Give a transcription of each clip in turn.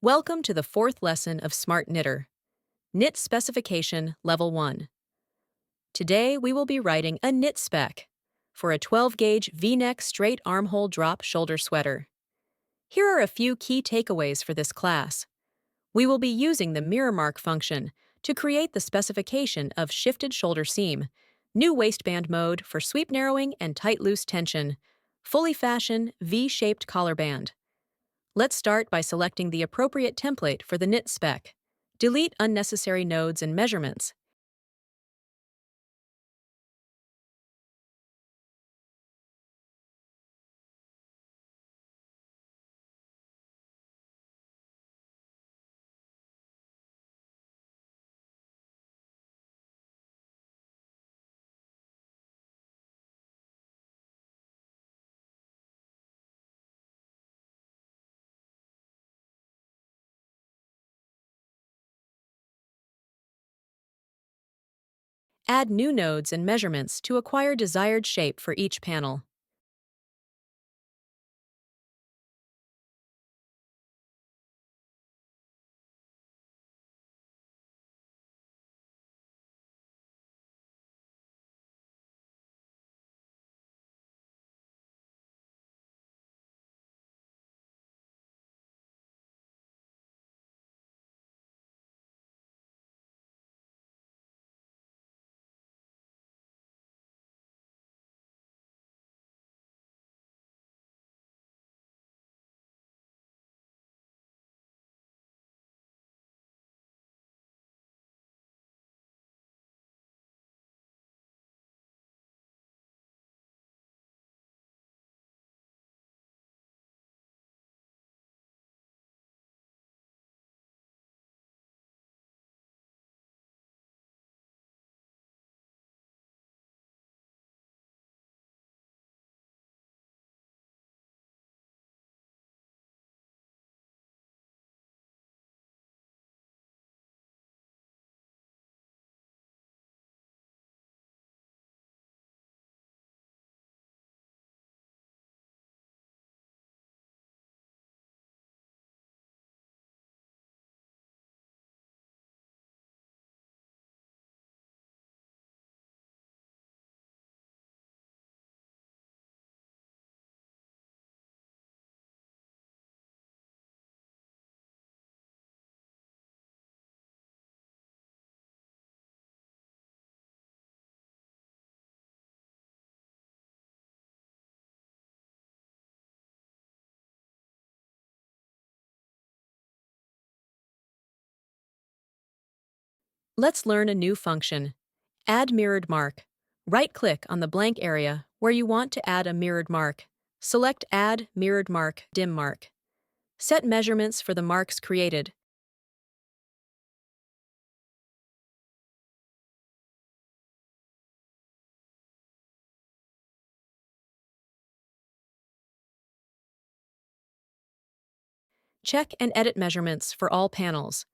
Welcome to the fourth lesson of SmartKnitter, Knit Specification Level 1. Today we will be writing a knit spec for a 12-gauge V-neck straight armhole drop shoulder sweater. Here are a few key takeaways for this class. We will be using the mirror mark function to create the specification of shifted shoulder seam, new waistband mode for sweep narrowing and tight loose tension, fully fashion V-shaped collar band. Let's start by selecting the appropriate template for the knit spec. Delete unnecessary nodes and measurements. Add new nodes and measurements to acquire desired shape for each panel. Let's learn a new function. Add mirrored mark. Right-click on the blank area where you want to add a mirrored mark. Select Add Mirrored Mark Dim Mark. Set measurements for the marks created. Check and edit measurements for all panels.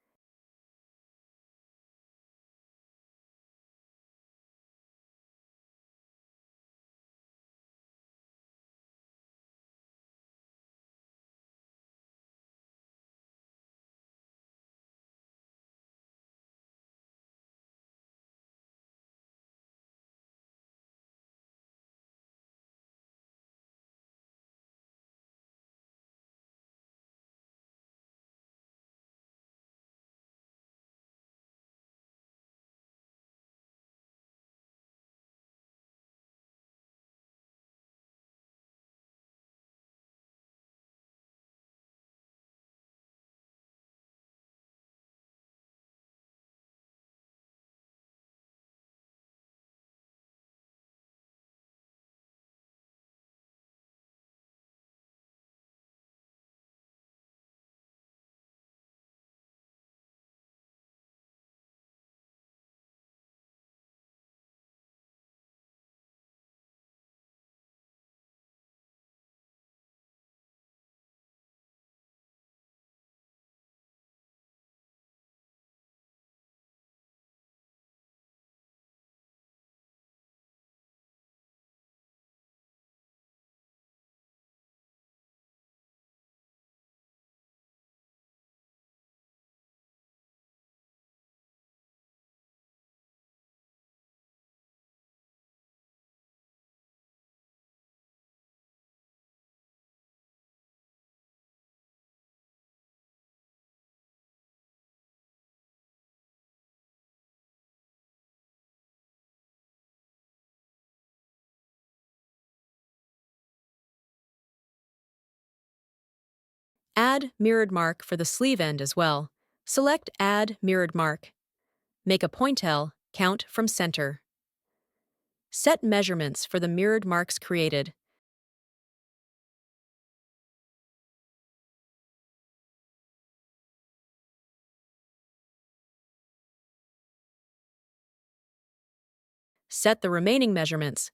Add mirrored mark for the sleeve end as well. Select Add mirrored mark. Make a pointelle, count from center. Set measurements for the mirrored marks created. Set the remaining measurements.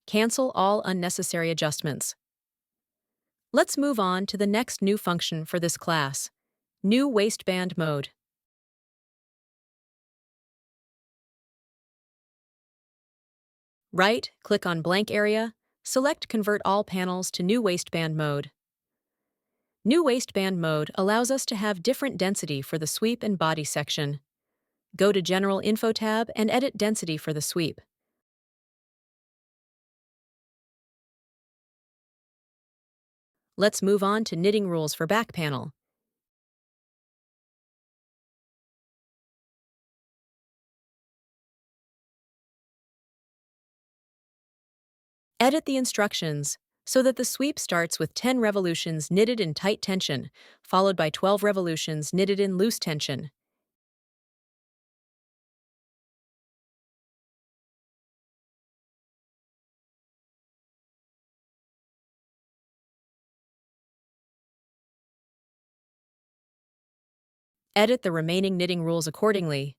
Cancel all unnecessary adjustments. Let's move on to the next new function for this class. New Waistband Mode. Right-click on blank area, select Convert All Panels to New Waistband Mode. New Waistband Mode allows us to have different density for the sweep and body section. Go to General Info tab and edit density for the sweep. Let's move on to knitting rules for back panel. Edit the instructions so that the sweep starts with 10 revolutions knitted in tight tension, followed by 12 revolutions knitted in loose tension. Edit the remaining knitting rules accordingly.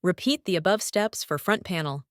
Repeat the above steps for front panel.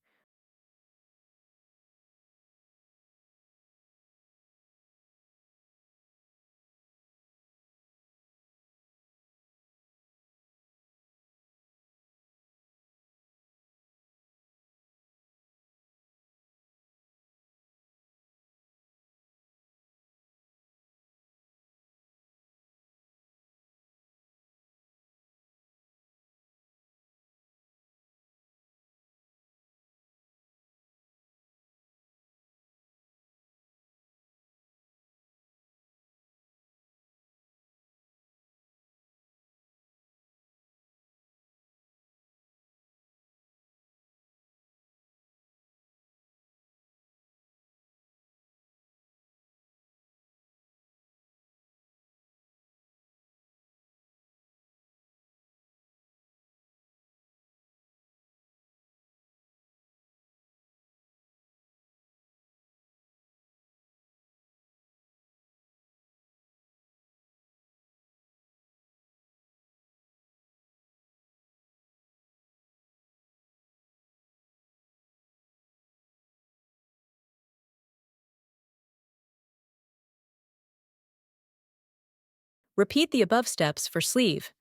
Repeat the above steps for sleeve.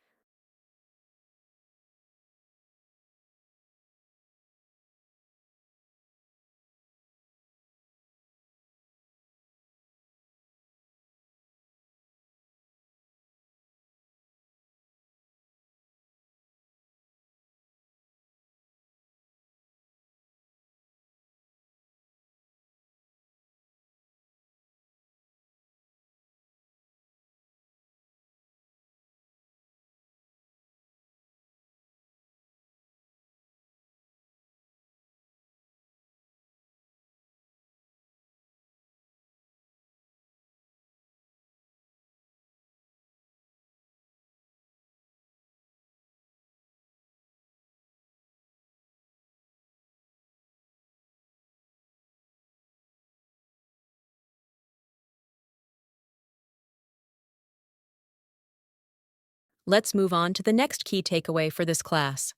Let's move on to the next key takeaway for this class.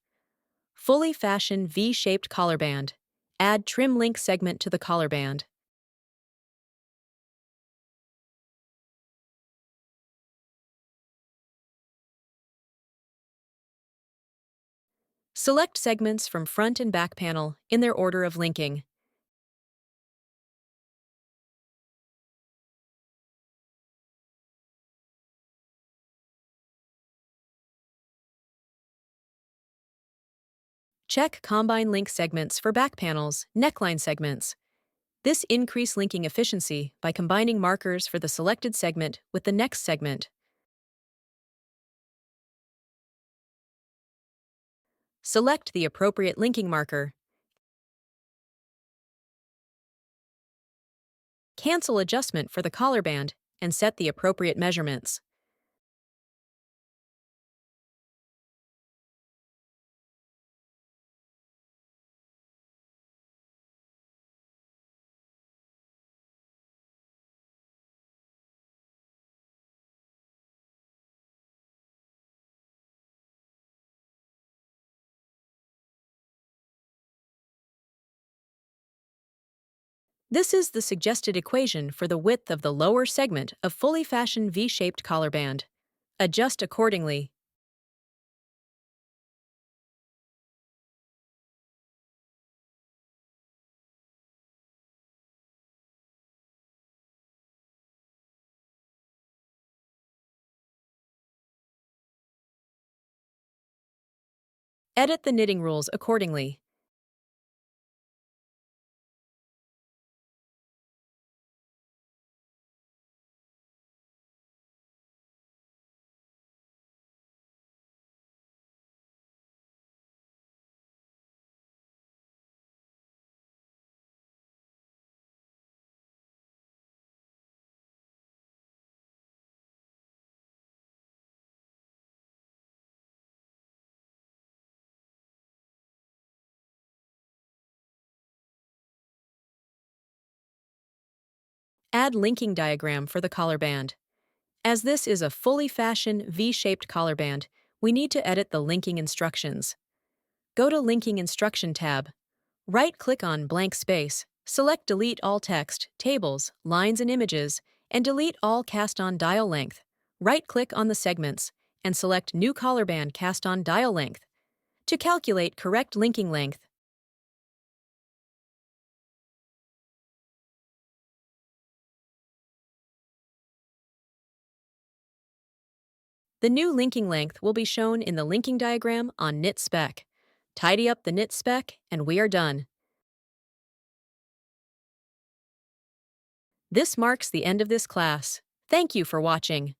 Fully fashioned V-shaped collarband. Add trim link segment to the collarband. Select segments from front and back panel in their order of linking. Check Combine link segments for back panels, neckline segments. This increases linking efficiency by combining markers for the selected segment with the next segment. Select the appropriate linking marker. Cancel adjustment for the collarband and set the appropriate measurements. This is the suggested equation for the width of the lower segment of fully fashioned V-shaped collarband. Adjust accordingly. Edit the knitting rules accordingly. Add linking diagram for the collarband. As this is a fully fashioned V-shaped collarband, we need to edit the linking instructions. Go to Linking Instruction tab. Right-click on Blank Space, select Delete All Text, Tables, Lines and Images, and delete all cast-on dial length. Right-click on the segments, and select New Collarband Cast-on Dial Length. To calculate correct linking length, the new linking length will be shown in the linking diagram on Knit Spec. Tidy up the knit spec, and we are done. This marks the end of this class. Thank you for watching.